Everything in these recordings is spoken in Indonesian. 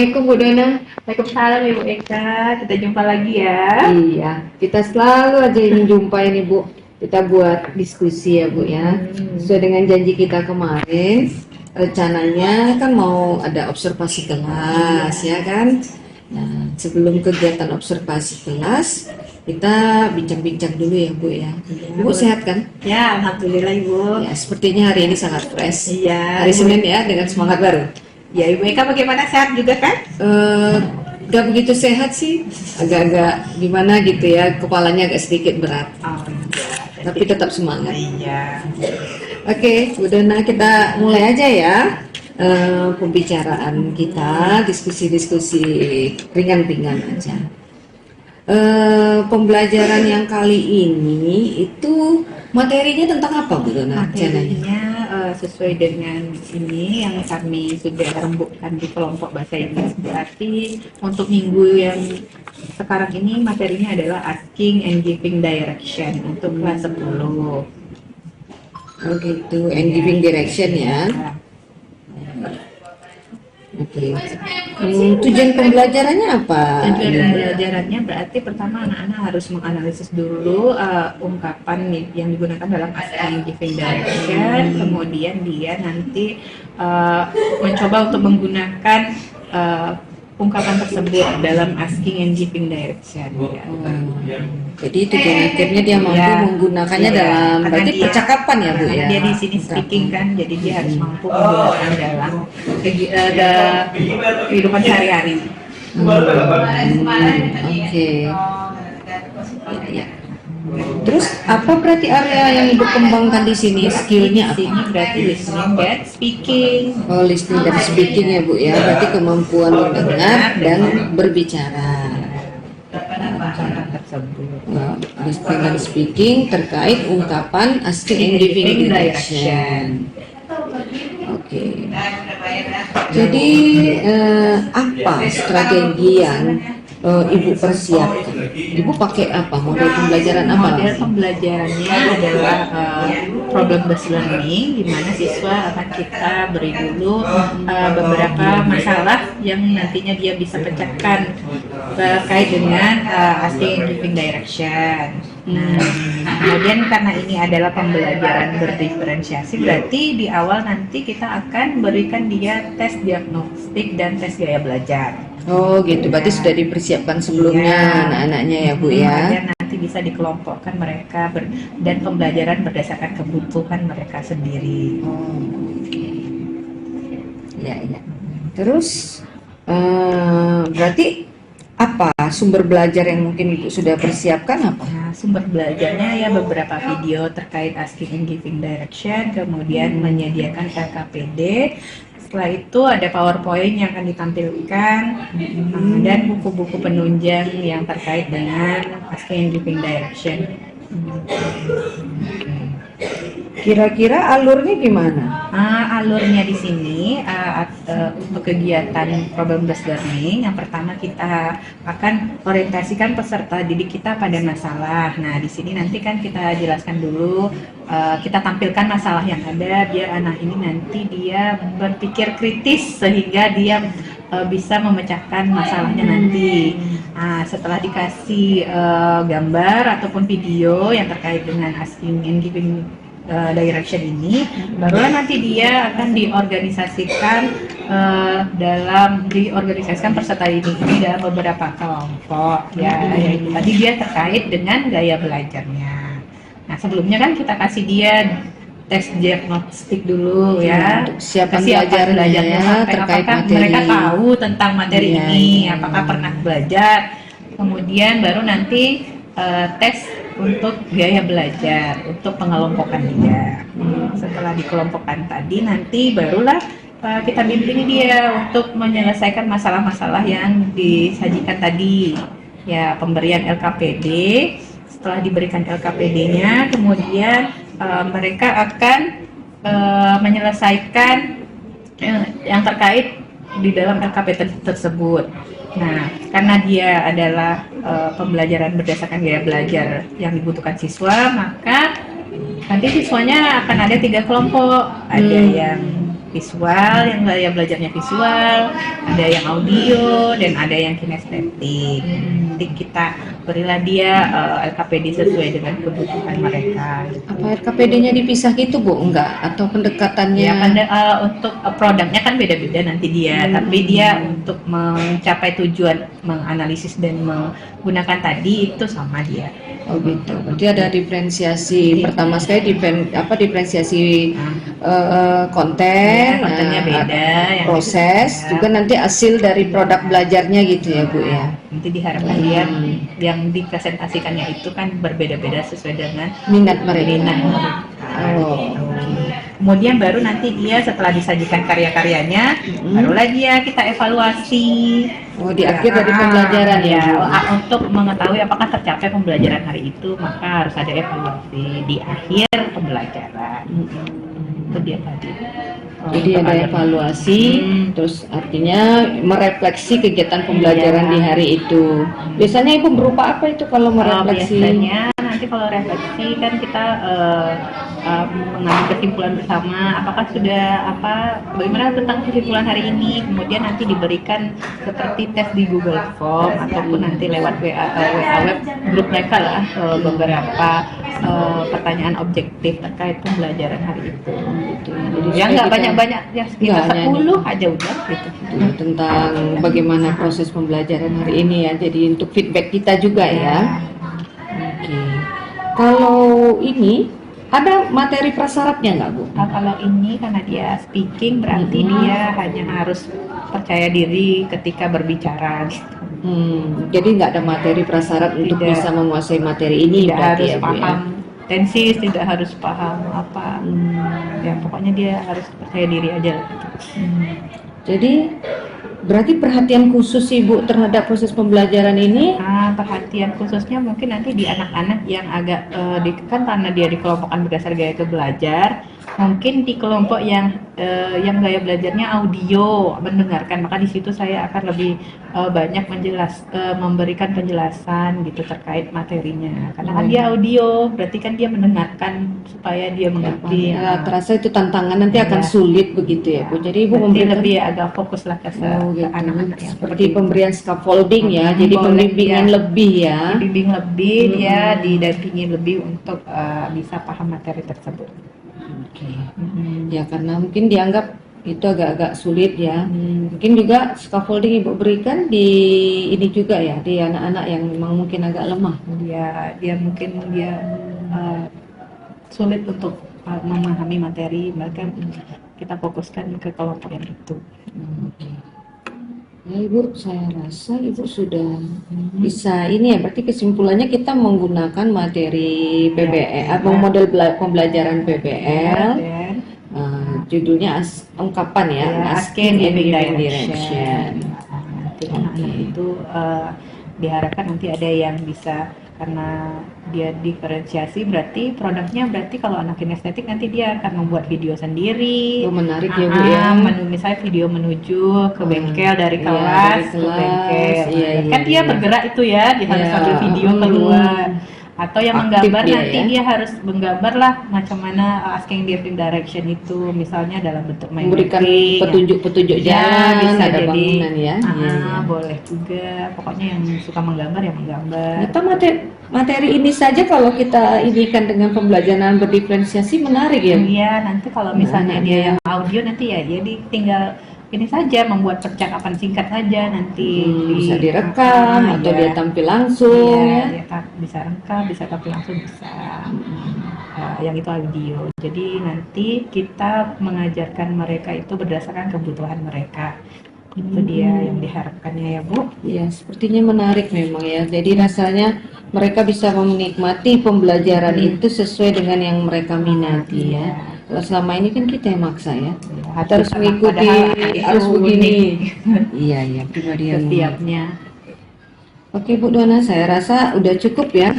Assalamualaikum Bu Dona. Waalaikumsalam Ibu Eka, kita jumpa lagi ya. Iya, kita selalu aja ini jumpa ini Bu. Kita buat diskusi ya Bu ya. Sesuai dengan janji kita kemarin, rencananya kan mau ada observasi kelas ya kan. Nah, sebelum kegiatan observasi kelas, kita bincang-bincang dulu ya Bu ya. Bu sehat kan? Ya, alhamdulillah Ibu. Ya, sepertinya hari ini sangat fresh. Iya. Hari Senin ya dengan semangat baru. Ya Ibu Eka bagaimana, sehat juga kan? Gak begitu sehat sih, agak-agak gimana gitu ya, kepalanya agak sedikit berat, Oh iya. tapi tetap semangat. Iya. Oke, Bu Dona, kita mulai aja ya pembicaraan kita, diskusi-diskusi ringan-ringan aja. Pembelajaran yang kali ini itu materinya tentang apa Bu Dona? Materinya sesuai dengan ini yang kami sudah rembukkan di kelompok bahasa Inggris. Berarti untuk minggu yang sekarang ini materinya adalah asking and giving direction untuk kelas 10. Oh gitu, and giving direction ya. Oke. Tujuan pembelajarannya apa? Tujuan pembelajarannya berarti pertama anak-anak harus menganalisis dulu ungkapan yang digunakan dalam asking and giving direction. Kemudian dia nanti mencoba untuk menggunakan ungkapan tersebut dalam asking and giving direction. Ya. Jadi tujuan akhirnya dia mampu menggunakannya dalam berarti percakapan ya Bu ya. Dia di sini speaking kan, jadi dia harus mampu menggunakan dalam kehidupan sehari-hari. Oke. Ya. Terus apa berarti area yang Ibu kembangkan di sini? Skillnya apa? Di sini berarti listening dan speaking. Oh, listening dan speaking ya Bu ya. Berarti kemampuan mendengar dan berbicara. Nah, listening dan speaking terkait ungkapan asking and giving direction. Oke. Jadi apa strategi yang Ibu persiapkan? Ibu pakai apa? Model pembelajaran apa? Model pembelajarannya adalah problem based learning, di mana siswa akan kita beri dulu beberapa masalah yang nantinya dia bisa pecahkan terkait dengan asking and giving direction. Nah, kemudian karena ini adalah pembelajaran berdiferensiasi, berarti di awal nanti kita akan berikan dia tes diagnostik dan tes gaya belajar. Oh gitu, berarti sudah dipersiapkan sebelumnya anak-anaknya ya Bu ya. Dan nanti bisa dikelompokkan mereka dan pembelajaran berdasarkan kebutuhan mereka sendiri. Ya. Terus berarti apa sumber belajar yang mungkin Ibu sudah persiapkan apa? Nah, sumber belajarnya ya beberapa video terkait asking and giving direction, kemudian menyediakan LKPD. Setelah itu ada PowerPoint yang akan ditampilkan dan buku-buku penunjang yang terkait dengan asking and giving direction. Kira-kira alurnya gimana? Alurnya di sini untuk kegiatan problem based learning, yang pertama kita akan orientasikan peserta didik kita pada masalah. Nah, di sini nanti kan kita jelaskan dulu, kita tampilkan masalah yang ada biar anak ini nanti dia berpikir kritis sehingga dia bisa memecahkan masalahnya nanti. Setelah dikasih gambar ataupun video yang terkait dengan asking and giving direction ini, barulah nanti dia akan diorganisasikan peserta ini dalam beberapa kelompok ya. Yang tadi dia terkait dengan gaya belajarnya. Nah, sebelumnya kan kita kasih dia tes diagnostik dulu ya, siapa belajarnya ya, terkait apakah materi. mereka tahu tentang materi ini, apakah pernah belajar. Kemudian baru nanti tes untuk gaya belajar, untuk pengelompokan dia. Setelah dikelompokkan tadi, nanti barulah kita bimbing dia untuk menyelesaikan masalah-masalah yang disajikan tadi. Ya, pemberian LKPD. Setelah diberikan LKPD-nya, kemudian mereka akan menyelesaikan yang terkait di dalam LKPD tersebut. Nah, karena dia adalah pembelajaran berdasarkan gaya belajar yang dibutuhkan siswa, maka nanti siswanya akan ada 3 kelompok. Ada yang visual, yang gaya belajarnya visual, ada yang audio, dan ada yang kinestetik. Nanti kita berilah dia LKPD sesuai dengan kebutuhan mereka. Apa RKPD-nya dipisah gitu Bu? Enggak? Atau pendekatannya? Ya, untuk produknya kan beda-beda nanti dia, tapi dia untuk mencapai tujuan menganalisis dan menggunakan tadi itu sama dia. Oh gitu. Berarti ada diferensiasi. Pertama sekali diferensiasi konten, Kontennya beda, yang proses, beda. juga nanti hasil dari produk belajarnya gitu ya Bu ya. Nanti diharapkan dia yang dipresentasikannya itu kan berbeda-beda sesuai dengan Minat mereka. Oh. Kemudian baru nanti dia setelah disajikan karya-karyanya, barulah dia kita evaluasi. Oh, di akhir dari pembelajaran ya. Untuk mengetahui apakah tercapai pembelajaran hari itu, maka harus ada evaluasi di akhir pembelajaran. Itu dia tadi. Jadi ada evaluasi, terus artinya merefleksi kegiatan pembelajaran di hari itu. Biasanya Ibu berupa apa itu kalau merefleksi? Biasanya nanti kalau refleksi kan kita mengambil kesimpulan bersama, apakah sudah bagaimana tentang kesimpulan hari ini, kemudian nanti diberikan seperti tes di Google Form ataupun nanti lewat WA web grup mereka lah beberapa pertanyaan objektif terkait pembelajaran hari itu. Jadi ya nggak banyak-banyak, ya sekitar 10 aja udah gitu. Tentang bagaimana proses pembelajaran hari ini ya, jadi untuk feedback kita juga ya. Oke. Kalau ini ada materi prasyaratnya nggak Bu? Kalau ini karena dia speaking berarti dia hanya harus percaya diri ketika berbicara gitu. Jadi nggak ada materi prasyarat untuk bisa menguasai materi ini. Tidak harus ya, paham tensis, tidak harus paham apa. Ya pokoknya dia harus percaya diri aja. Jadi berarti perhatian khusus Ibu terhadap proses pembelajaran ini? Perhatian khususnya mungkin nanti di anak-anak yang agak kan karena dia dikelompokkan berdasar gaya belajar, mungkin di kelompok yang gaya belajarnya audio mendengarkan, maka di situ saya akan lebih banyak memberikan penjelasan gitu terkait materinya, karena kan dia audio berarti kan dia mendengarkan supaya dia mengerti. Terasa itu tantangan nanti akan sulit begitu ya Bu. Jadi Ibu lebih agak fokus lah ke anak-anak yang seperti pemberian scaffolding ya, jadi pembimbingan lebih ya. Dibimbing lebih, dia didampingi lebih untuk bisa paham materi tersebut. Ya karena mungkin dianggap itu agak-agak sulit ya. Mungkin juga scaffolding Ibu berikan di ini juga ya, di anak-anak yang memang mungkin agak lemah. Dia mungkin sulit untuk memahami materi, maka kita fokuskan ke kelompok yang itu. Ya Ibu, saya rasa Ibu sudah bisa ini ya, berarti kesimpulannya kita menggunakan materi PBL atau model pembelajaran PBL. Judulnya ungkapan ya, Asking in Direction. Nanti anak-anak itu diharapkan nanti ada yang bisa, karena dia diferensiasi berarti produknya, berarti kalau anak kinestetik nanti dia akan membuat video sendiri. Menarik ya Bu ya. Misalnya video menuju ke bengkel dari kelas ke bengkel. Kan dia bergerak itu ya, dia harus ambil video keluar. Atau yang menggambar nanti dia harus menggambar lah macam mana asking direction itu, misalnya dalam bentuk memberikan petunjuk-petunjuk jalan, bisa ada jadi bangunan ya. Boleh juga, pokoknya yang suka menggambar ya menggambar. Atau materi ini saja kalau kita inikan dengan pembelajaran berdiferensiasi menarik ya. Iya, nanti kalau misalnya dia yang audio nanti ya jadi tinggal ini saja, membuat percakapan singkat saja nanti bisa direkam atau dia tampil langsung ya. Bisa rekam, bisa tampil langsung, bisa yang itu audio. Jadi nanti kita mengajarkan mereka itu berdasarkan kebutuhan mereka. Itu dia yang diharapkannya ya Bu. Iya, sepertinya menarik memang ya. Jadi rasanya mereka bisa menikmati pembelajaran itu sesuai dengan yang mereka minati ya. Kalau selama ini kan kita yang maksa ya, harus mengikuti, harus begini. Iya, pribadi yang setiapnya. Oke Bu Dona, saya rasa udah cukup ya,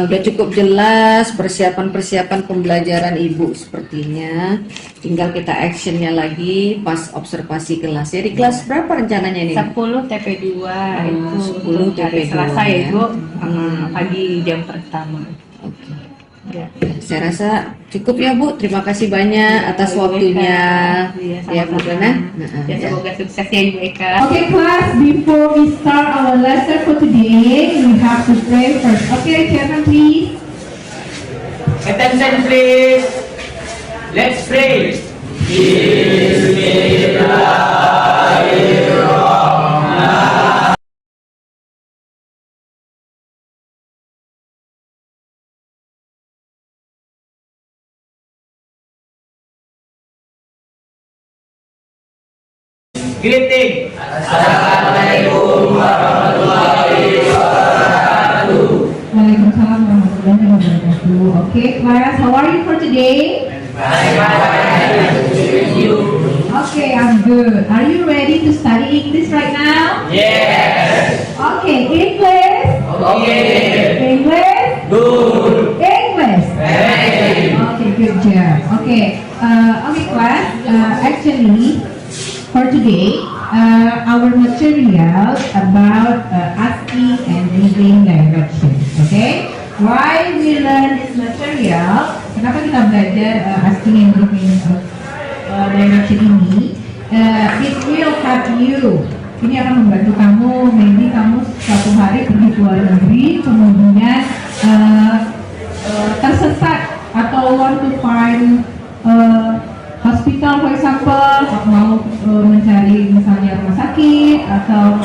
udah cukup jelas persiapan-persiapan pembelajaran Ibu sepertinya. Tinggal kita actionnya lagi pas observasi kelas. Jadi kelas berapa rencananya ini? 10 TP2 itu 10 TP2 Selasa ya Ibu, pagi jam pertama. Oke. Ya. Saya rasa cukup ya Bu. Terima kasih banyak atas waktunya. Ya Bu Dona. Ya, semoga sukses ya Ibu Eka. Okay, class, before we start our lesson for today, we have to pray first. Okay, Chairman, please. Attention please. Let's pray. Greeting. Waalaikumsalam warahmatullahi wabarakatuh. Okay, class, how are you for today? Okay, I'm good. Are you ready to study English right now? Yes. Okay, English. Okay. English. Good. English. Okay, good job. Okay, okay, class. Actually, for today, our material about asking and giving directions. Okay, why we learn this material? Kenapa kita belajar asking and giving direction ini? It will help you. Ini akan membantu kamu. Maybe kamu suatu hari pergi ke luar negeri, kemudian tersesat atau want to find hospital, for example, mau mencari misalnya rumah sakit atau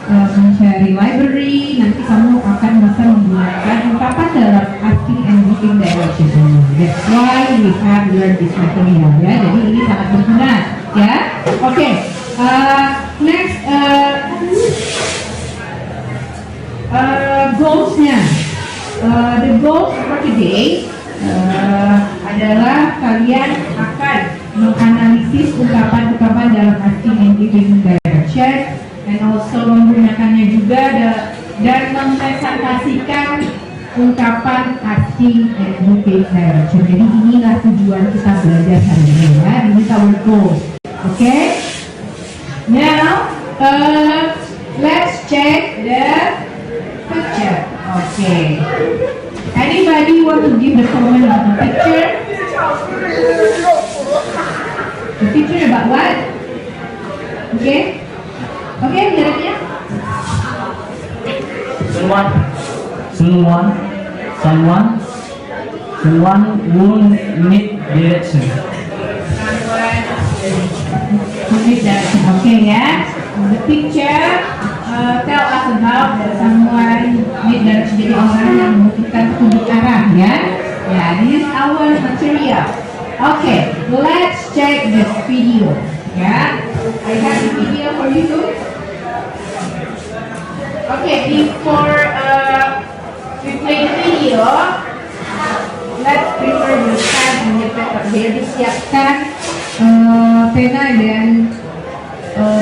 mencari library, nanti kamu akan bisa menggunakan ungkapan dalam asking and giving direction. That's why we have learned this material, ya. Jadi ini sangat berguna, ya. Oke, next goals-nya. The goals for today adalah kalian akan menganalisis ungkapan-ungkapan dalam asking and giving direction, dan also menggunakannya juga dan mempresentasikan ungkapan asking and giving direction. Jadi inilah tujuan kita belajar hari ini, ya. Ini our goal. Okay? Now, let's check the picture. Okay. Anybody want to give the comment about the picture? The picture about what? Okay? Okay, lihatnya. Someone won't need direction. Need direction. Okay, ya. The picture tell us about someone need direction. Jadi orang yang membutuhkan petunjuk arah, ya. Ya, this is our material. Okay, let's check this video. Ya, I have the video for you. Okay, before we play the video, let's prepare the pen and the paper. Jadi siapkan pena dan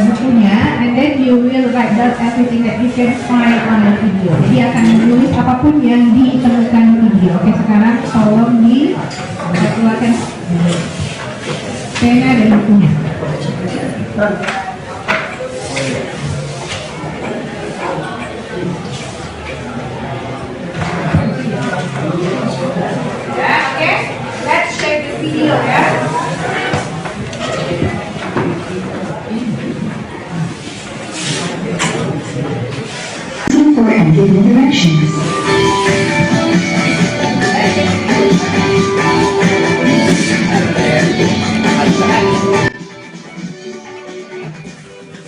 bukunya, and then you will write down everything that you can find on the video. Jadi akan menulis apapun yang ditemukan di video. Oke, sekarang tolong keluarkan pena dan bukunya. Ya, oke. Let's check the video, ya. For and giving directions.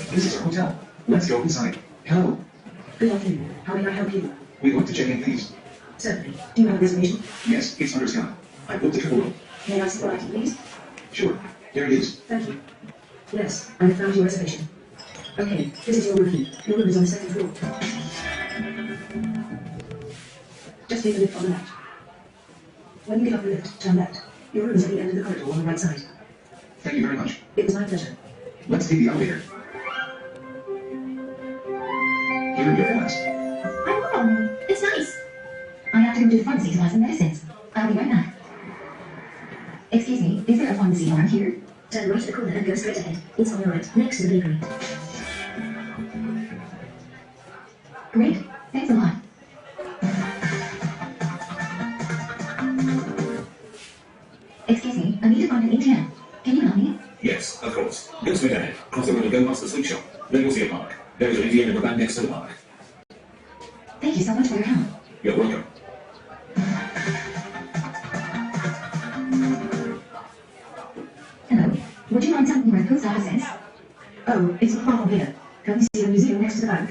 This is our hotel. Let's go inside. Hello. Good afternoon. How may I help you? We'd like to check in, please. Certainly. Do you have a reservation? Yes, it's under Sky. I booked a triple room. May I ask the item, please? Sure. Here it is. Thank you. Yes, I have found your reservation. Okay, this is your room key. Your room is on the second floor. Just take the lift on the left. When you get off the lift, turn left. Your room is at the end of the corridor on the right side. Thank you very much. It was my pleasure. Let's take the elevator. Here are your flights. Oh, it's nice. I have to go to the pharmacy to buy some medicines. I'll be right back. Excuse me, is there a pharmacy around here? Turn right to the corner and go straight ahead. It's on your right, next to the bakery. Great, thanks a lot. Go straight ahead. Cross over to go past the sweet shop. Then you'll see a park. There is an Indian river bank next to the park. Thank you so much for your help. You're welcome. Hello. Would you mind telling me where the post office is? Oh, it's not far from here. Can you see the museum next to the bank?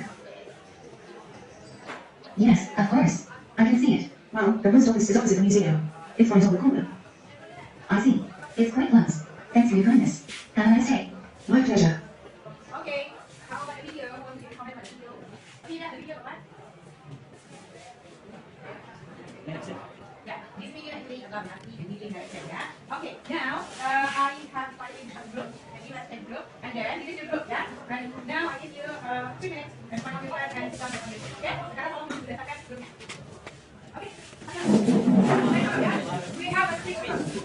Yes, of course. I can see it. Well, the post office is opposite the museum. It's right on the corner. I see. It's quite close. Thanks for your kindness. Have a nice day. My pleasure. Okay, how about video? Want to comment on video? Video, video, what? Yeah, this video actually about Nati and Living Direction, yeah? Okay, now I have finding a group, and you have a group, and then this is your group, yeah? And now I give you 3 minutes, and find out your plan and sit down on this, okay? Sekarang tolong diletakkan grupnya. Okay, we have a 6 minutes.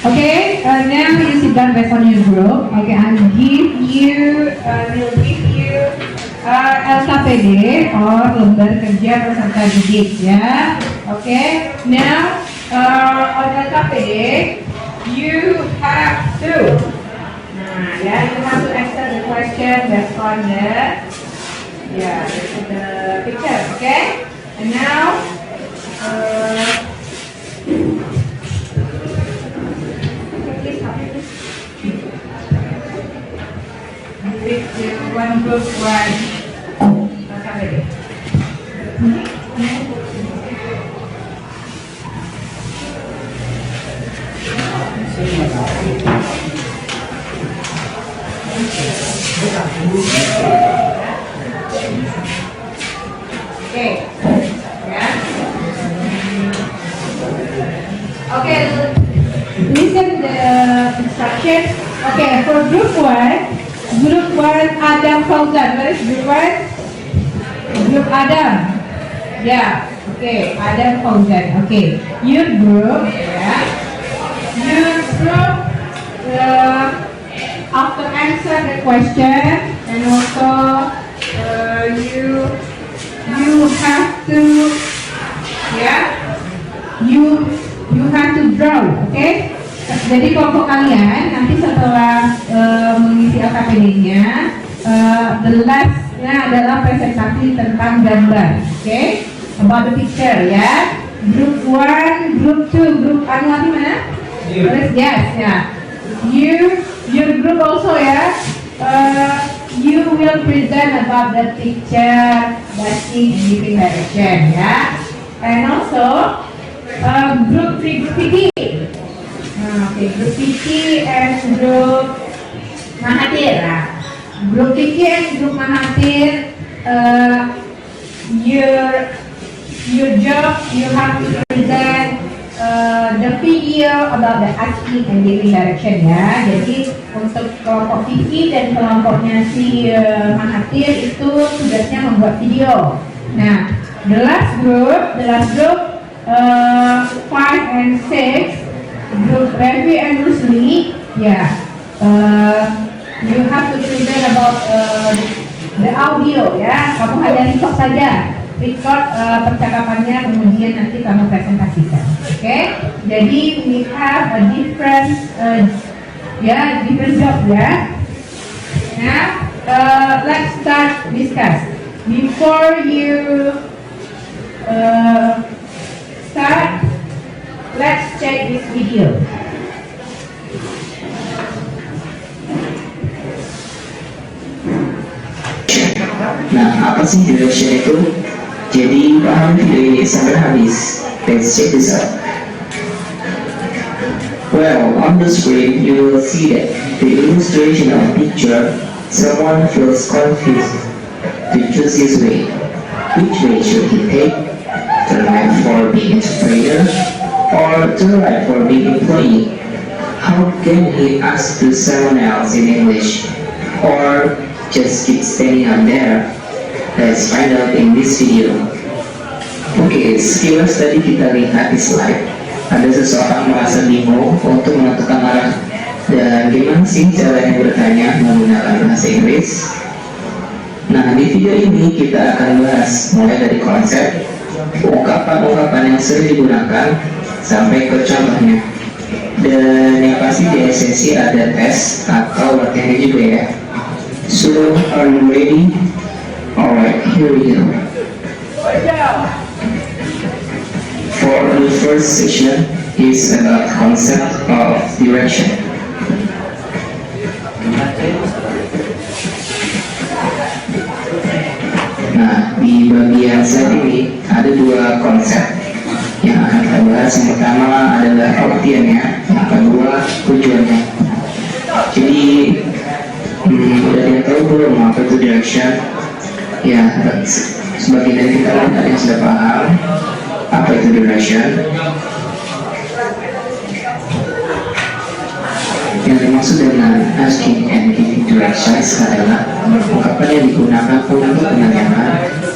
Okay, now you sit down based on your group. Okay, will give you LKPD or lembar kerja peserta didik, ya. Okay, now on LKPD you have to, you have to answer the question based on the picture. Okay, and now. One group, one. Okay. Yeah. Okay. Listen to the instructions. Okay, for group one Adam Fauzan. Where is group one? Group Adam. Yeah. Okay, Adam Fauzan. Okay, your group. Yeah. Your group. After answer the question, and also you have to, you have to draw. Okay. Jadi kelompok kalian nanti setelah mengisi LKPD-nya, the last-nya adalah presentasi tentang gambar, okay? About the picture, ya. Group 1, group 2, group Anuati mana? Yes, ya. Your group also, ya. You will present about the picture, backing, and giving direction, ya. And also group 3, group PD. Okay, group PT and group Mahathir. Group PT and group Mahathir, your job, you have to present the video about the asking and giving direction, ya. Jadi untuk kelompok PT dan kelompoknya si Mahathir itu tugasnya membuat video. Nah, the last group 5 and 6. Group Revi and Rusli, you have to present about the audio, ya. Kamu hanya record saja, percakapannya, kemudian nanti kamu presentasikan. Okay? Jadi we have a different job, ya. Now let's start discuss. Before you start, let's check this video. Nah, apa sih direction itu? Jadi, paham video ini sampai habis. Let's check this out. Well, on the screen, you will see that the illustration of picture, someone feels confused to choose his way. Which way should he take? Turn right for being interpreter, or turn right for being employee? How can he ask to someone else in English? Or just keep standing up there? Let's find out in this video. Oke, sekilas tadi kita lihat di slide, ada seseorang merasa bingung untuk menentukan arah. Dan gimana sih caranya bertanya menggunakan bahasa Inggris? Nah, di video ini kita akan bahas mulai dari konsep, ungkapan-ungkapan yang sering digunakan, sampai ke contohnya. Dan yang pasti di esensi ada tes atau latihannya juga ya. So, are you ready? Alright, here we go. For the first section is about concept of direction. Nah, di bagian slide ini ada dua konsep yang akan kita bahas. Yang pertama adalah pengertiannya, yang kedua tujuannya. Jadi udah dia tahu belum apa itu direction? Ya, sebagian dari kita ada yang sudah paham apa itu direction. Yang dimaksud dengan asking and giving directions adalah ungkapan yang digunakan untuk penanyakan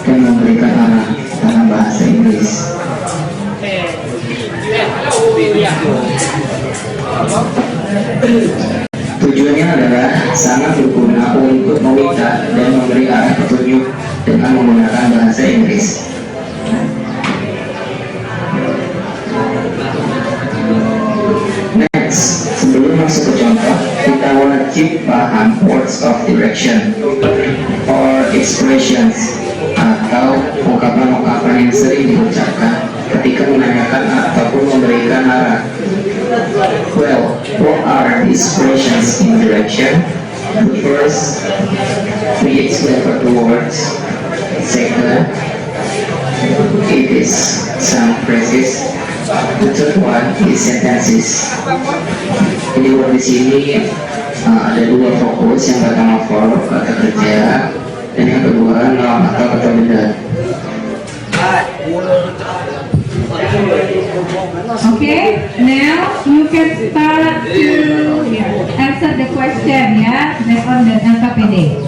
dan memberikan arah dalam bahasa Inggris. Tujuannya adalah sangat berguna untuk meminta dan memberi arah petunjuk dengan menggunakan bahasa Inggris. Next, sebelum masuk ke contoh, kita wajib paham words of direction or expressions atau ungkapan-ungkapan yang sering diucapkan ketika menanyakan ataupun memberikan arah. Well, what are the expressions in direction? First, we explain the words. Second, it is some phrases. The third one is sentences. Jadi buat di sini ada dua fokus, yang pertama verb kata kerja, dan yang kedua noun atau kata benda. Okay, now you can start to answer the question ya, based on the LKPD.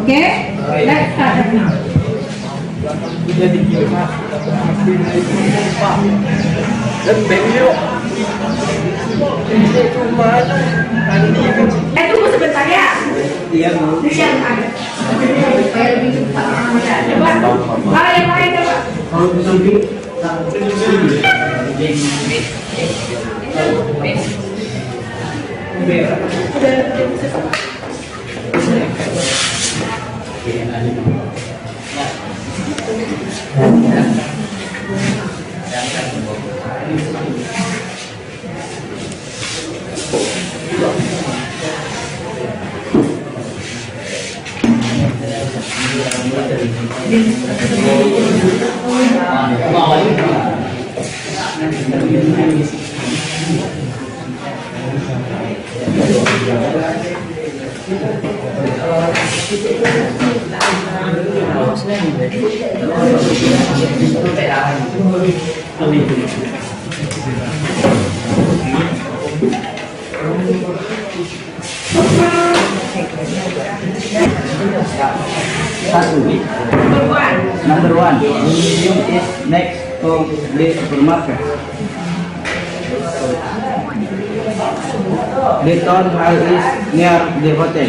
Okay, let's start now. Tunggu sebentar ya. Iya, Bu. Coba. Yang lain coba. Number one, the museum is next to the supermarket. The town hall is near the hotel.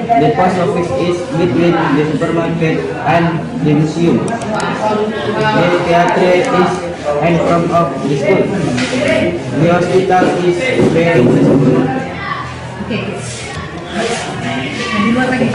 The post office is between the supermarket and the museum. The theatre is in front of the school. The hospital is very accessible. Okay. Di luar lagi.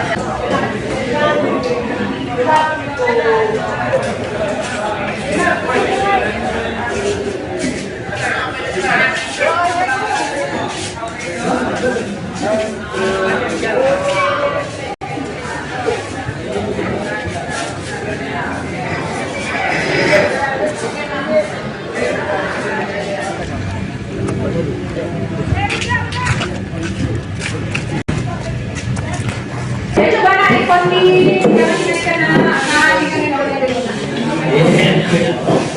Coba naik kondi. Jangan dinaikkan anak.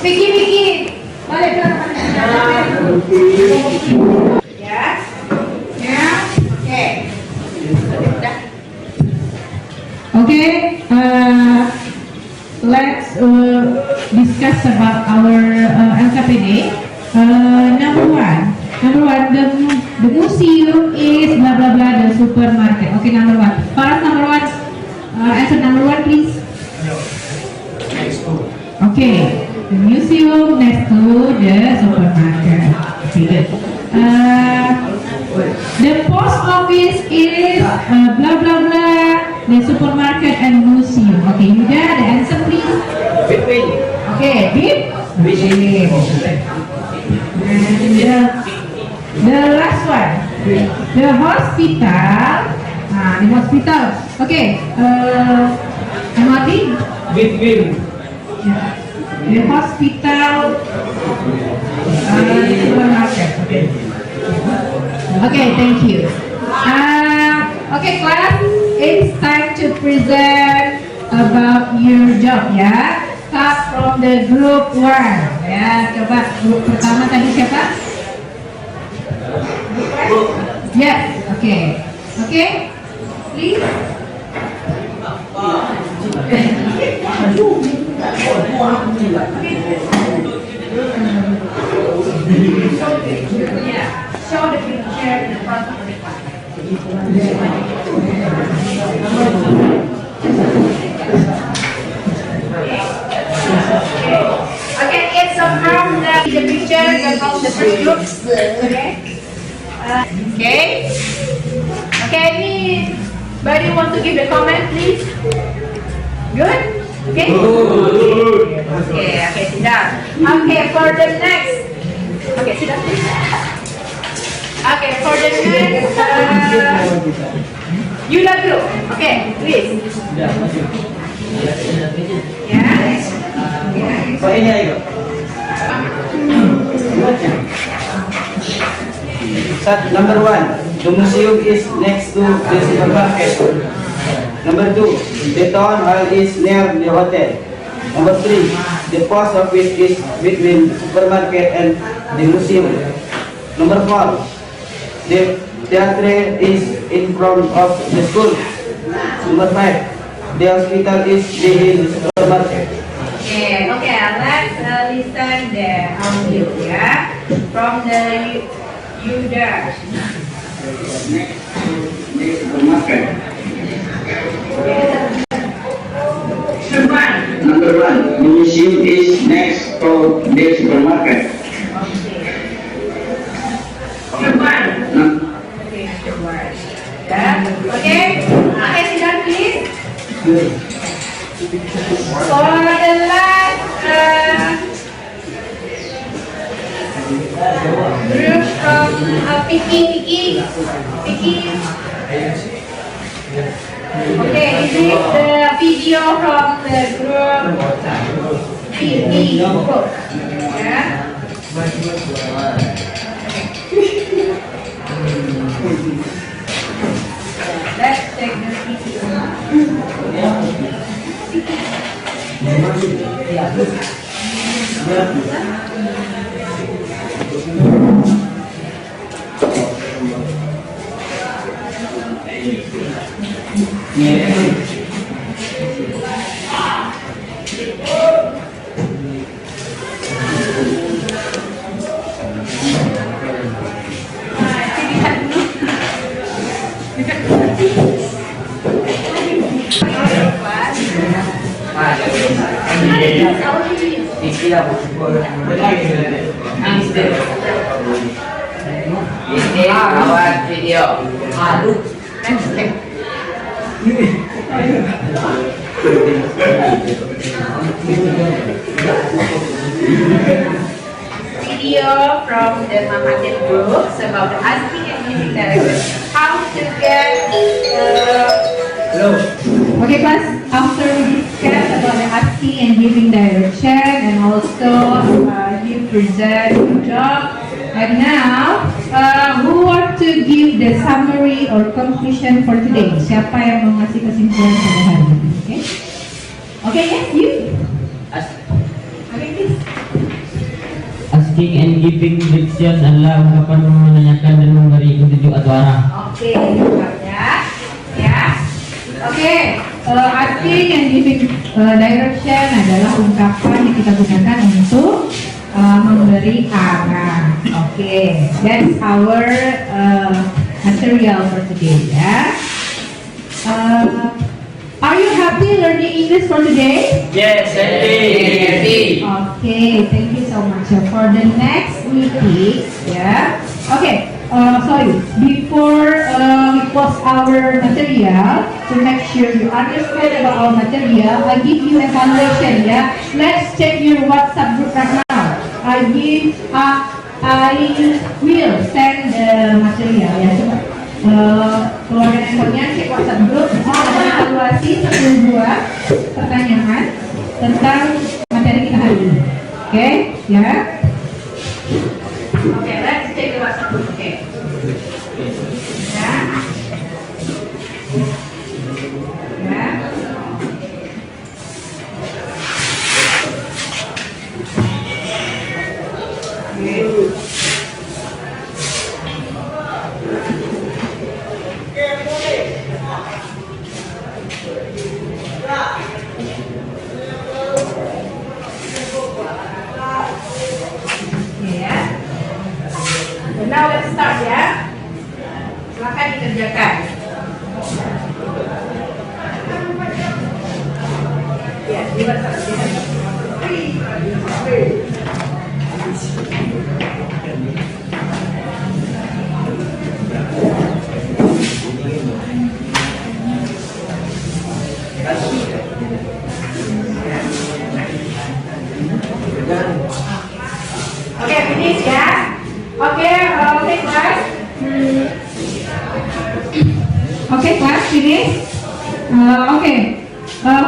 Vicky. Balik ke ya. Ya. Oke. Okay, let's discuss about our LKPD. Number one, the museum is blah blah blah the supermarket. Okay, number one. Number one, Answer number 1, please. Okay, the museum next to the supermarket. Okay, good. The post office is blah blah blah. The supermarket and museum. Okay, Yuda, the answer please. Between. Okay, beep. And the last one, the hospital. The hospital. Okay, Amati. Between. The hospital. Supermarket. Okay, thank you. Okay, class, it's time to present about your job ya. Start from the group 1 ya. Coba grup pertama tadi siapa? Yes, okay. Okay, please. Show the picture in front of the class. Okay, it's from the picture from the first group. Okay. Okay, anybody want to give a comment, please? Good? Okay? Okay, sit down. Okay, for the next. Okay, sit down, please. Okay, for the next, Yuda group. Okay, please. Yeah. So ini ayo. Number 1, the museum is next to the supermarket. Number 2, the town hall is near the hotel. Number 3, the post office is between the supermarket and the museum. Number 4, the theatre is in front of the school. Number 5, the hospital is behind the supermarket. Okay, let's listen the audio ya from the Yuda. Supermarket. Number 1, the museum is next to the supermarket. Okay, sit down please. For the last group from Piki. Okay, this is the video from the group Piki group. Yeah. Let's take the video. Ini awal video. Video from the Mahathir group about the asking and giving direction. How to get Okay, class. After we discuss about the asking and giving direction, and also you present your job, and now who want to give the summary or conclusion for today? Siapa yang mau ngasih kesimpulan pada hari ini? Okay. Okay, yes, you. Okay, please. Asking and giving direction adalah ungkapan menanyakan dan memberi petunjuk atau arah. Oke, ya. Oke, Asking and giving direction adalah ungkapan yang kita gunakan untuk memberi arah. Okay, that's our material for today. Ya. Are Are you happy learning English for today? Yes, happy. Okay, thank you so much. So for the next meeting, yeah. Okay, sorry. Before we post our material, to make sure you understand about our material, I give you evaluation. Yeah. Let's check your WhatsApp group right now. I will send the material. Ya, coba. Keluarga handphonenya, cek WhatsApp group. Ada evaluasi 1 pertanyaan tentang materi kita hari ini. Oke, ya. Oke, let's check the WhatsApp group. Oke. Ya. Ya. Now let's start ya. Silakan dikerjakan. Ya, lihat Oke, finish ya. Oke, class. Okay, class, finish.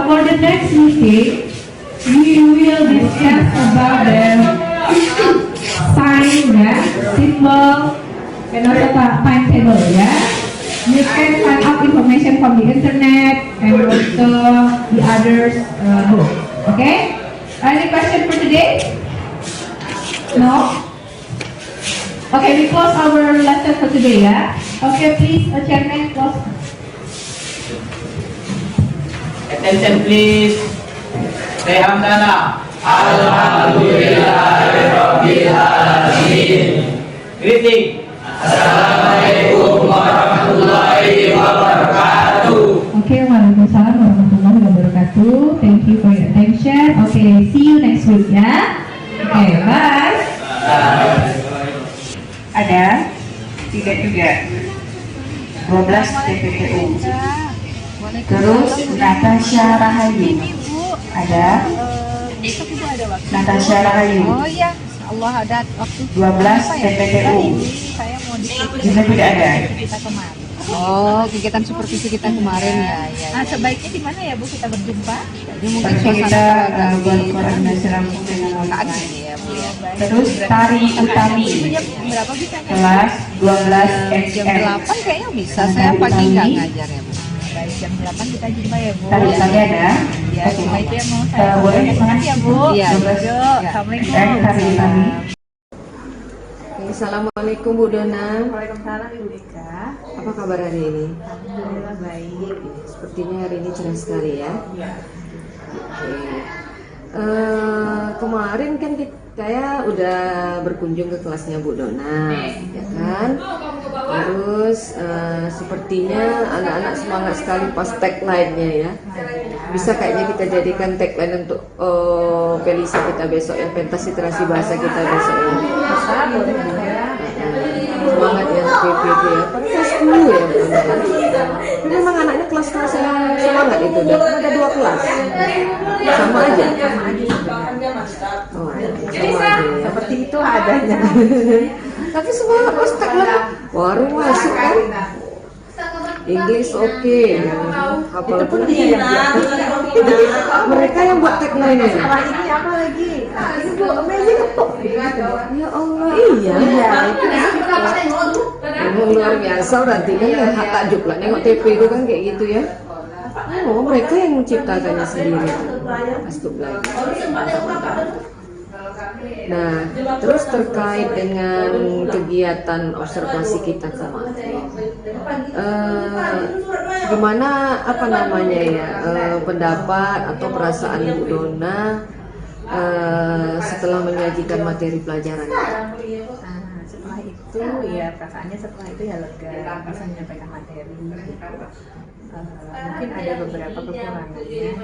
For the next meeting, we will discuss about the sign, ya, symbol, and also timetable, ya. You can find out information from the internet and also the others book. Okay? Any question for today? No? Okay, we close our lesson for today, ya. Okay, please, chairman, close. Attention please. Say hamdalah. Alhamdulillahirabbil alamin. Greeting. Assalamualaikum warahmatullahi wabarakatuh. Okay, waalaikumsalam warahmatullahi wabarakatuh. Thank you for your attention. Okay, see you next week, ya. Okay, bye. Ada? Tidak juga. 12 TPPU. Terus Natasha Rahayu. Ada? Natasha Rahayu. Oh iya, Allah ada waktu 12 TPPU. saya mau diskusi Juga tidak ada. kita kemarin. Oh, kegiatan supervisi kita kemarin ya. Nah, sebaiknya di mana ya Bu kita berjumpa? Jadi mungkin Tapi kita suasana buat koordinasi langsung dengan keadaan Wali. ya, Bu ya. Terus Tari Utami. Jam berapa bisanya? Kelas 12 Jam XM. 8 kayaknya bisa. Saya pagi nggak ngajar ya, Bu. Baik, jam 8 kita jumpa ya Bu. Tari Utami ada. Ya, cuma itu yang mau saya Boleh sampaikan. semangat ya Bu. Iya. 12 Yuk, Assalamualaikum. Tari Utami. Oke, Assalamualaikum Bu Dona. Waalaikumsalam Ibu Dika. Apa kabar hari ini? Alhamdulillah baik. Sepertinya hari ini cerah sekali ya. Ya. Oke. Kemarin kan saya udah berkunjung ke kelasnya Bu Dona, ya kan? Terus sepertinya anak-anak semangat sekali pas tagline-nya ya. Bisa kayaknya kita jadikan tagline untuk Pelisa kita besok ya, pentas literasi bahasa kita besok ya. Semangat ya PP itu ya. Tapi kelas 10 ya. Ini memang anaknya kelas-kelas yang semangat itu. Dan ada 2 kelas. Sama aja. Oh, sama aja ya. Seperti itu adanya. Tapi semangat pas tagline warung masuk kan. English oke. Hafal pun dia yang mereka yang buat tagline-nya. Setelah ini apa lagi? Ini Bu, amazing kok. Ya Allah, iya. Emang luar biasa berarti kan ya, hak takjub lah nengok TP itu kan kayak gitu ya. Oh, mereka yang menciptakannya sendiri. Astagfirullah. Nah, terus terkait dengan kegiatan observasi kita kemarin, gimana apa namanya ya, pendapat atau perasaan Bu Dona setelah menyajikan materi pelajaran? Setelah setelah itu ya perasaannya setelah itu ya lega, bisa menyampaikan materi gitu. Mungkin ada beberapa kekurangannya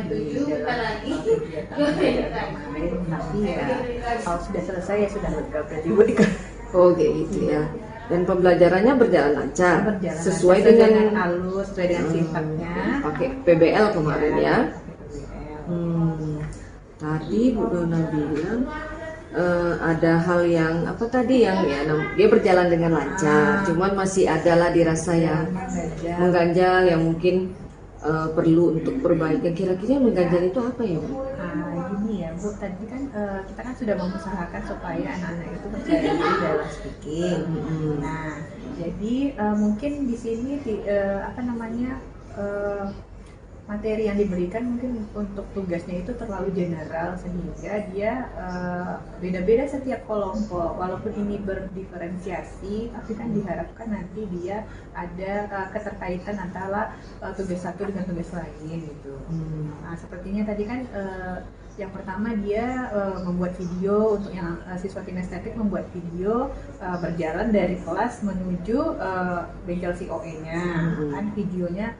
di dalam kegiatan kemarin, tapi ya kalau sudah selesai ya sudah lega berarti Bu. Oh kayak gitu ya. Dan pembelajarannya berjalan lancar, Berjalan sesuai lancar, dengan halus, sesuai dengan sifatnya. pakai PBL kemarin ya. Tadi Bu Dona bilang ada hal yang apa tadi yang ya dia berjalan dengan lancar, cuman masih adalah dirasa yang mengganjal yang mungkin perlu untuk perbaikan. Kira-kira yang mengganjal itu apa ya Bu? Gini ya Bu, tadi kan kita kan sudah mengusahakan supaya anak-anak itu percaya diri dalam speaking. Nah, jadi mungkin di sini materi yang diberikan mungkin untuk tugasnya itu terlalu general sehingga dia beda-beda setiap kelompok. Walaupun ini berdiferensiasi, tapi kan diharapkan nanti dia ada keterkaitan antara tugas satu dengan tugas lain gitu. Nah, sepertinya tadi kan yang pertama dia membuat video untuk yang siswa kinestetik, membuat video berjalan dari kelas menuju bengkel COE-nya. Kan videonya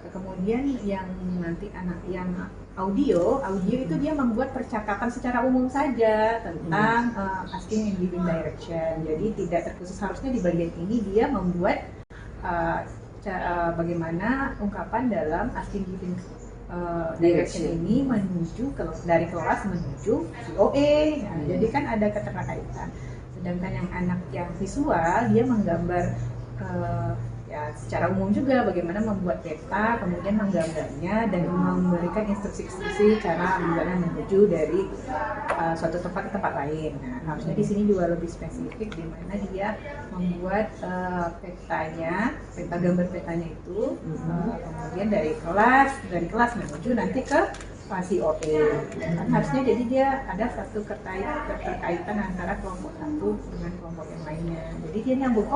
kemudian yang nanti anak yang audio itu dia membuat percakapan secara umum saja tentang asking and giving direction. Jadi tidak terkhusus harusnya di bagian ini dia membuat bagaimana ungkapan dalam asking giving direction ini menuju dari kelas menuju COE. Nah, jadi kan ada keterkaitan. Sedangkan yang anak yang visual dia menggambar ya secara umum juga bagaimana membuat peta, kemudian menggambarnya dan memberikan instruksi-instruksi cara bagaimana menuju dari suatu tempat ke tempat lain. Nah, harusnya di sini juga lebih spesifik di mana dia membuat peta gambar petanya itu, kemudian dari kelas menuju nanti ke COE. Kan harusnya jadi dia ada satu keterkaitan antara kelompok satu dengan kelompok yang lainnya. Jadi dia nyambung,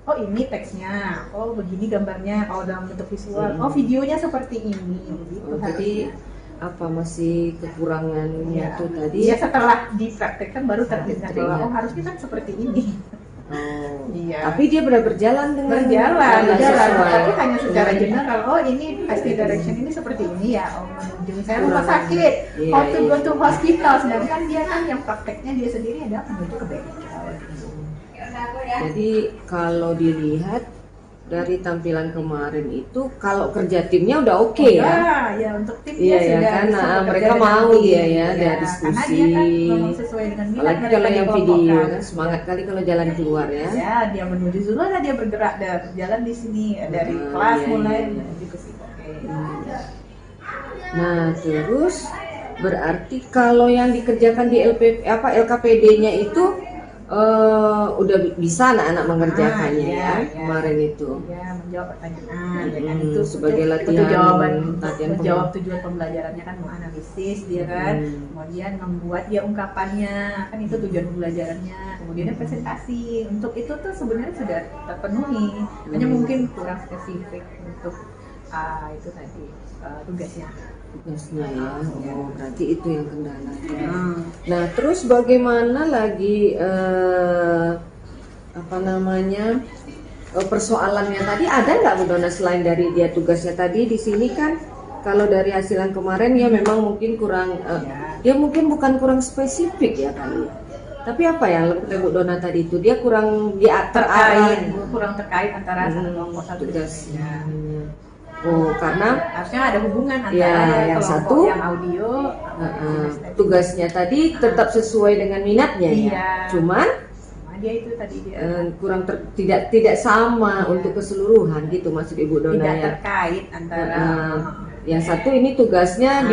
oh ini teksnya, oh begini gambarnya, kalau dalam bentuk visual, oh videonya seperti ini. Gitu, jadi apa masih kekurangannya tuh tadi? Ya setelah dipraktekkan baru teringat bahwa harusnya kan seperti ini. Iya. Tapi dia benar berjalan dengan berjalan, sesuai. tapi hanya secara general. Oh ini asking direction ini seperti ini ya. Oh menuju misalnya rumah sakit, go to hospital. Sedangkan dia kan yang prakteknya dia sendiri adalah menuju ke bengkel. Jadi kalau dilihat dari tampilan kemarin itu, kalau kerja timnya udah oke ya. Ya untuk timnya sudah kan, bisa mereka mau dia ya, ada diskusi. Karena dia kan memang sesuai dengan minat Apalagi mereka kalau di yang kelompok video kan. kan semangat kali kalau jalan keluar ya. Ya dia menuju Zulana, dia bergerak dan berjalan di sini dari kelas mulai menuju ke sini. Nah terus berarti kalau yang dikerjakan di LKPD-nya itu udah bisa anak-anak mengerjakannya ya kemarin itu. Ya menjawab pertanyaan, ya kan itu sebagai latihan menjawab tujuan pembelajarannya kan menganalisis dia kan, kemudian membuat dia ungkapannya kan itu tujuan pembelajarannya, kemudian presentasi. Untuk itu tuh sebenarnya sudah terpenuhi, hanya mungkin kurang spesifik untuk itu tadi tugasnya ya. Berarti itu yang kendala. Nah terus bagaimana lagi persoalannya tadi ada nggak Bu Dona selain dari dia tugasnya tadi di sini kan? Kalau dari hasil yang kemarin ya memang mungkin kurang dia mungkin bukan kurang spesifik ya kali. Tapi apa ya Bu Dona tadi itu dia kurang kurang terkait antara satu kelompok satu tugasnya. Oh, karena harusnya ada hubungan antara yang kelompok satu yang audio tugasnya tadi tetap sesuai dengan minatnya ya. Cuman dia itu tadi dia kurang tidak sama untuk keseluruhan gitu maksud Ibu Dona tidak ya. Terkait antara yang satu ini tugasnya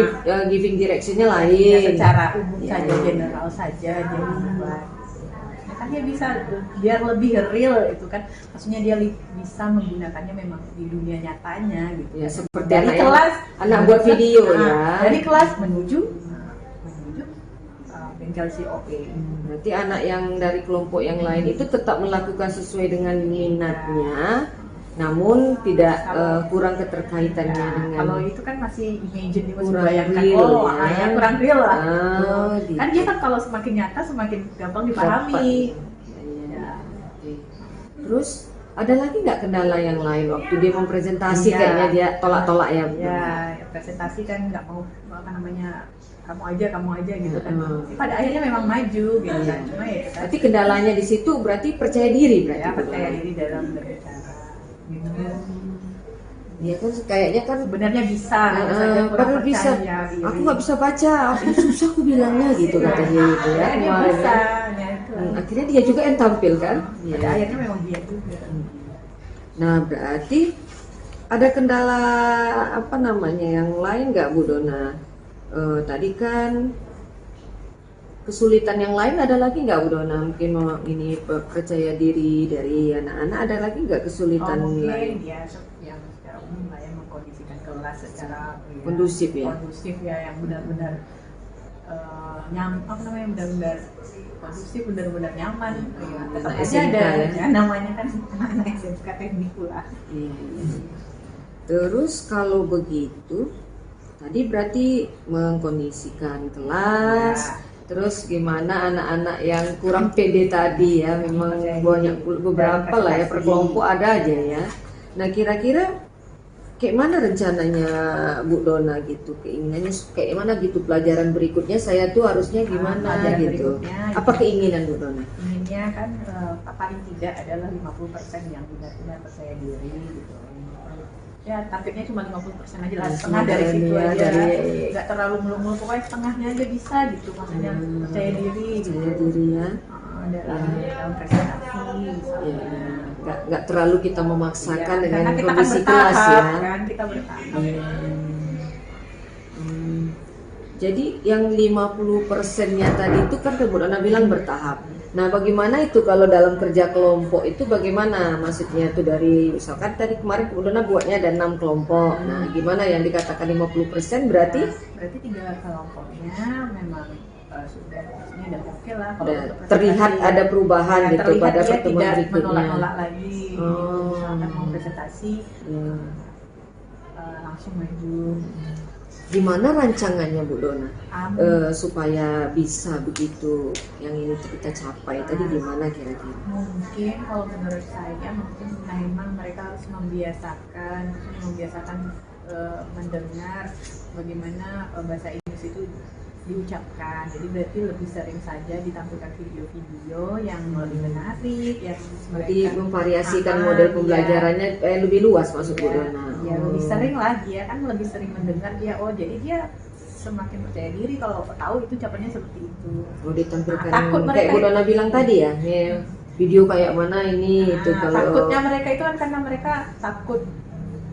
giving directionnya lain. Ya, secara umum saja, general saja dia membuat. Kan dia bisa biar lebih real itu kan, maksudnya dia bisa menggunakannya memang di dunia nyatanya gitu ya, seperti dari kelas anak buat video ya dari kelas menuju bengkel COE. Berarti anak yang dari kelompok yang lain itu tetap melakukan sesuai dengan minatnya, namun tidak kurang keterkaitannya dengan. Kalau itu kan masih imagine, masih kurang bayangkan real, kurang real lah. Gitu. Kan dia kan kalau semakin nyata semakin gampang dipahami. Terus ada lagi nggak kendala yang lain waktu dia mempresentasi Iya. kayaknya dia tolak-tolak ya? Bu? Ya, presentasi kan nggak mau apa namanya kamu aja gitu kan. Pada akhirnya memang maju gitu kan. Cuma ya kita Berarti kendalanya di situ berarti percaya diri berarti. ya Bu. percaya diri dalam berbicara. Gitu. Dia kan kayaknya kan Sebenarnya bisa, hanya saja kurang padahal bisa. percaya diri. Aku nggak bisa baca, ini susah aku bilangnya gitu kata dia itu ya Ya, dia kemarin. bisa. Ya. Ya, itu. Akhirnya dia juga yang tampil kan? Pada Iya. akhirnya memang dia juga. Nah berarti ada kendala apa namanya yang lain nggak Bu Dona? Tadi kan kesulitan yang lain ada lagi nggak Bu Dona? Mungkin mau ini percaya diri dari anak-anak ada lagi nggak kesulitan mungkin lain? ya yang secara umum lah ya mengkondisikan kelas secara Kondusif ya? kondusif ya yang benar-benar apa namanya benar-benar kondusif benar-benar nyaman ya, tetap Anak aja SMK ada ya? ya, namanya kan anak SMK teknik pula. Iya. Terus kalau begitu tadi berarti mengkondisikan kelas. Ya. Terus gimana anak-anak yang kurang pede tadi ya, memang banyak beberapa lah ya, per kelompok ada aja ya. Nah kira-kira kayak mana rencananya Bu Dona gitu, keinginannya kayak mana gitu pelajaran berikutnya saya tuh harusnya gimana Pelajaran gitu. berikutnya, Apa keinginan Bu Dona? inginnya kan paling tidak adalah 50% yang benar-benar percaya diri gitu. Ya targetnya cuma 50% aja lah, setengah dari situ ya, aja, dari- nggak terlalu muluk-muluk, pokoknya setengahnya aja bisa gitu, maksudnya percaya diri gitu. Percaya diri ya. Dalam presentasi Ya, misalnya. nggak terlalu kita memaksakan Iya, dengan karena kita kan kondisi kelas ya. bertahap, kan kita bertahap. Jadi yang 50%-nya tadi itu kan Bu Dona bilang bertahap. Nah bagaimana itu kalau dalam kerja kelompok itu bagaimana maksudnya itu dari misalkan tadi kemarin Bu Dona buatnya ada 6 kelompok. Nah gimana yang dikatakan 50% berarti Berarti 3 kelompoknya memang sudah maksudnya udah oke lah kalau udah untuk presentasi terlihat ya. ada perubahan Ya, gitu terlihat pada dia pertemuan tidak berikutnya. menolak-nolak lagi gitu. Oh. Misalkan mau presentasi Ya. langsung maju. Gimana rancangannya Bu Dona? Amin. Supaya bisa begitu yang ini kita capai tadi gimana kira-kira? Mungkin kalau menurut saya mungkin memang mereka harus membiasakan mendengar bagaimana bahasa Inggris itu diucapkan. Jadi berarti lebih sering saja ditampilkan video-video yang lebih menarik, yang Jadi memvariasikan Ah, model iya. pembelajarannya lebih luas masuk Bu Ya, Dona. ya lebih sering lah dia kan lebih sering mendengar dia, oh jadi dia semakin percaya diri kalau tahu itu ucapannya seperti itu. Mau ditampilkan Takut kayak mereka Bu Dona bilang tadi ya, ya, video kayak mana ini itu Nah, kalau takutnya mereka itu kan karena mereka takut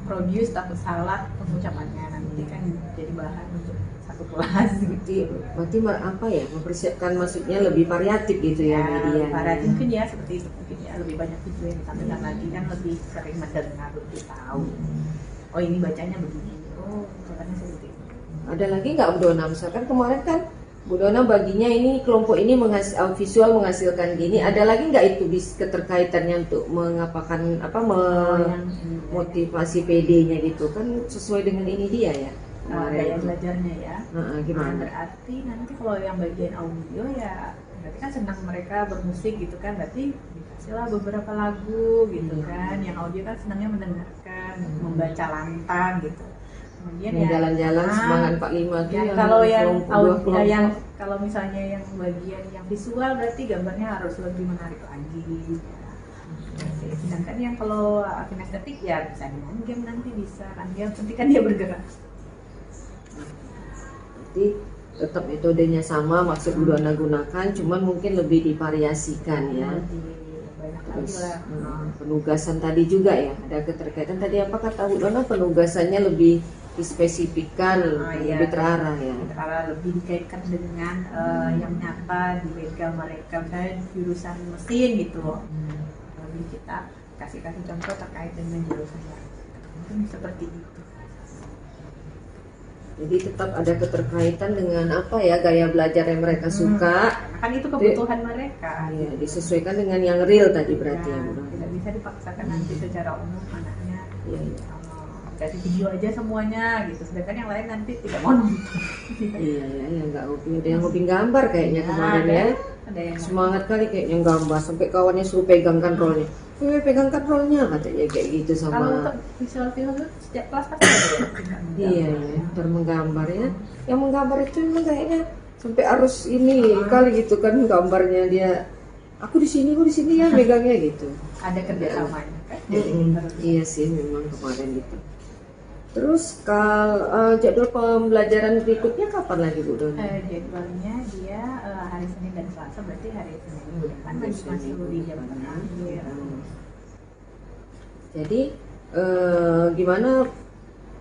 produce, takut salah pengucapannya, nanti kan jadi bahan untuk satu kelas gitu. berarti apa ya mempersiapkan maksudnya lebih variatif gitu ya media. Variatif mungkin ya seperti itu, mungkin ya lebih banyak video yang ditampilkan lagi kan lebih sering mendengar, lebih tahu. Oh ini bacanya begini, oh ucapannya seperti itu. Ada lagi nggak Bu Dona? Misalkan kemarin kan Bu Dona baginya ini kelompok ini visual menghasilkan gini. Ada lagi nggak itu keterkaitannya untuk mengapakan apa motivasi PD-nya gitu kan sesuai dengan ini dia ya. Kemarin Gaya itu. belajarnya ya. Gimana? Nah, berarti nanti kalau yang bagian audio ya berarti kan senang mereka bermusik gitu kan, berarti dikasihlah beberapa lagu gitu kan. Yang audio kan senangnya mendengarkan, membaca lantang gitu. Kemudian Yang jalan-jalan semangat 45 tuh ya, yang kalau yang kelompok, dua audio kelompok. yang kalau misalnya yang bagian yang visual berarti gambarnya harus lebih menarik lagi. Ya. Sedangkan yang kalau kinestetik ya bisa dengan game nanti bisa kan dia nanti kan dia bergerak. Berarti tetap metodenya sama, maksud Bu Dona gunakan, cuman mungkin lebih divariasikan ya. Banyak lagi Terus lah. penugasan tadi juga ya, ada keterkaitan tadi apa kata Bu Dona penugasannya lebih dispesifikkan, Iya. lebih terarah ya. Karena lebih dikaitkan dengan yang nyata di background mereka, misalnya jurusan mesin gitu. Lebih kita kasih contoh terkait dengan jurusan mereka. Mungkin seperti itu. Jadi tetap ada keterkaitan dengan apa ya gaya belajar yang mereka suka. Karena kan itu kebutuhan mereka. Ya, disesuaikan dengan yang real tadi berarti ya Bu Dona. Tidak bisa dipaksakan nanti secara umum anaknya. Iya, iya. Kasih video aja semuanya gitu. Sedangkan yang lain nanti tidak mau nonton. Iya ya, yang nggak hobi, ada yang hobi gambar kayaknya kemarin ada, ya. ada yang Semangat kali kayaknya gambar sampai kawannya suruh pegang kan rollnya. pegang kontrolnya katanya kayak gitu Kalau sama. untuk visual film itu setiap kelas pasti ada ya? Iya, ntar menggambar ya. Yang menggambar itu memang kayaknya sampai harus ini kali gitu kan gambarnya dia. Aku di sini ya megangnya gitu. Ada kerjasamanya kan? Iya sih memang kemarin gitu. Terus kalau jadwal pembelajaran berikutnya kapan lagi Bu Dona? Jadwalnya dia hari Senin dan Selasa, berarti hari Senin minggu depan masih di jam tengah. Jadi gimana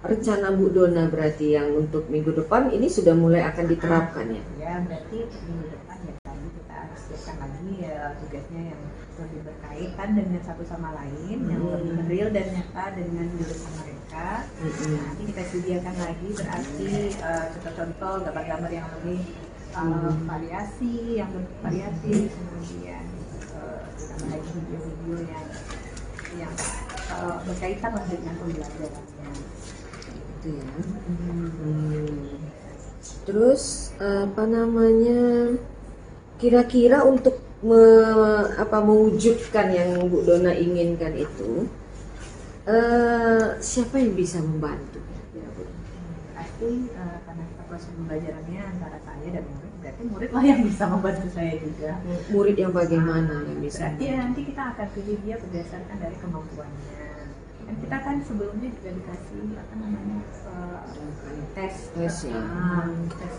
rencana Bu Dona berarti yang untuk minggu depan ini sudah mulai akan diterapkan ya? Ya berarti minggu depan ya tadi kita harus siapkan lagi ya tugasnya yang lebih berkaitan dengan satu sama lain, yang lebih real dan nyata dengan jurusan mereka. Nanti kita sediakan lagi berarti contoh-contoh gambar-gambar yang lebih variasi, yang bervariasi, kemudian ditambah lagi video-video yang berkaitan lah dengan pembelajarannya. Gitu ya. Terus apa namanya? Kira-kira untuk mewujudkan yang Bu Dona inginkan itu, siapa yang bisa membantu? Ya, Bu. Pasti karena kita proses pembelajarannya antara saya dan murid, berarti murid lah yang bisa membantu saya juga. Murid yang bagaimana yang bisa? Berarti nanti kita akan pilih dia berdasarkan dari kemampuannya. Dan kita kan sebelumnya juga dikasih apa namanya tes ya. Tes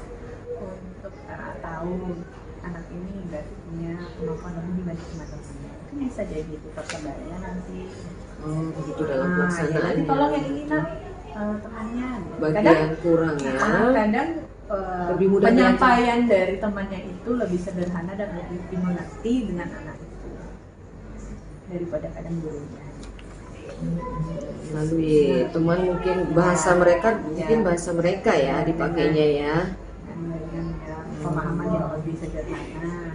untuk tahu anak ini berarti punya kemampuan lebih dibanding teman-temannya. Mungkin bisa jadi itu perkebaya nanti. Oh begitu dalam Jadi pelaksanaannya. tolong yang ini nak temannya. Bagian kurang ya. Kadang Lebih mudah penyampaian dari temannya itu lebih sederhana dan lebih dimengerti dengan anak itu daripada kadang gurunya. Melalui teman mungkin bahasa mereka mungkin bahasa mereka ya dipakainya ya. Dan dengan pemahaman yang lebih sederhana.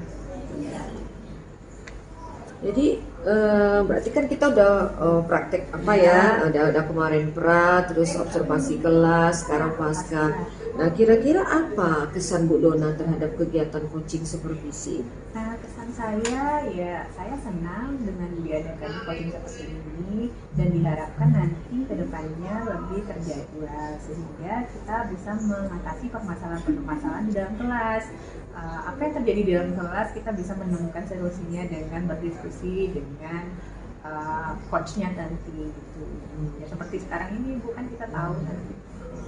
Jadi berarti kan kita udah praktek apa ya? Ada kemarin pra, terus observasi kelas, sekarang pasca. Nah kira-kira apa kesan Bu Dona terhadap kegiatan coaching supervisi? Nah, kesan saya ya saya senang dengan diadakan coaching seperti ini dan diharapkan nanti kedepannya lebih terjadwal sehingga kita bisa mengatasi permasalahan-permasalahan di dalam kelas. Apa yang terjadi di dalam kelas kita bisa menemukan solusinya dengan berdiskusi dengan coachnya nanti gitu. Ya seperti sekarang ini bukan kita tahu nanti.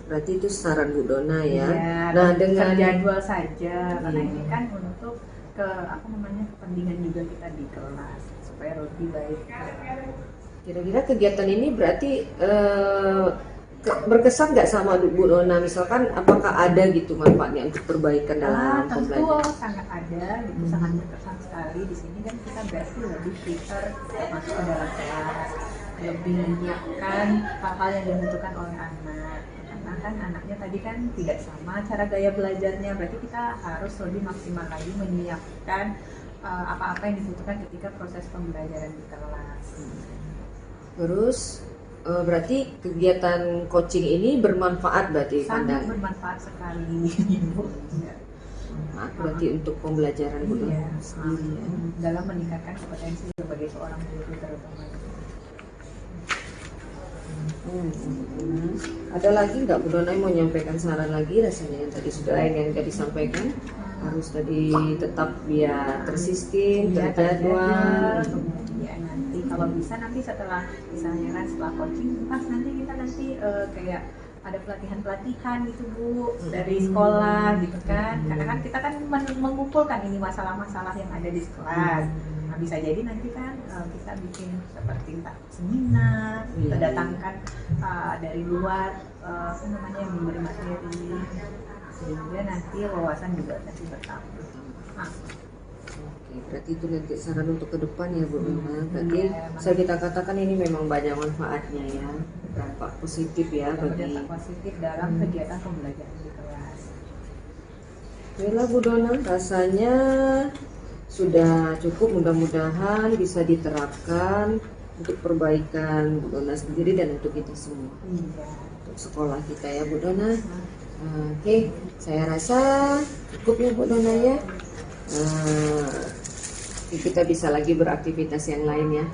Berarti itu saran Bu Dona ya. Ya, Nah dengan jadwal saja karena ini kan untuk kepentingan juga kita di kelas supaya lebih baik. kira-kira kegiatan ini berarti berkesan nggak sama Bu Dona? Misalkan apakah ada gitu manfaatnya untuk perbaikan dalam Tentu pembelajaran? sangat ada, gitu, sangat berkesan sekali di sini kan kita berarti lebih prepare masuk ke dalam kelas, lebih menyiapkan hal-hal yang dibutuhkan oleh anak. Karena kan anaknya tadi kan tidak sama cara gaya belajarnya, berarti kita harus lebih maksimal lagi menyiapkan apa-apa yang dibutuhkan ketika proses pembelajaran di kelas. Terus berarti kegiatan coaching ini bermanfaat berarti Sangat pandangan? bermanfaat sekali, Ibu. Nah, berarti untuk pembelajaran Bu Dona sendiri ya. Dalam meningkatkan kompetensi sebagai seorang guru terutama. Ada lagi nggak Bu Dona yang mau menyampaikan saran lagi rasanya yang tadi sudah yang tadi disampaikan? Harus tadi tetap biar tersistem, terjadwal. Ya nanti kalau bisa nanti setelah misalnya setelah coaching pas nanti kita kayak ada pelatihan gitu Bu dari sekolah gitu kan, karena kan kita kan mengumpulkan ini masalah-masalah yang ada di kelas. Nah, bisa jadi nanti kan kita bikin seperti seminar, kita datangkan dari luar yang memberi materi sehingga nanti wawasan juga nanti bertambah. Oke, berarti itu nanti saran untuk ke depan ya Bu Dona. Berarti bisa kita katakan ini memang banyak manfaatnya ya, dampak positif ya bagi. Dampak positif dalam kegiatan pembelajaran di kelas. Baiklah Bu Dona, rasanya sudah cukup, mudah-mudahan bisa diterapkan untuk perbaikan Bu Dona sendiri dan untuk kita semua. Untuk sekolah kita ya Bu Dona. Oke, saya rasa cukup ya Bu Dona ya. Kita bisa lagi beraktivitas yang lain ya.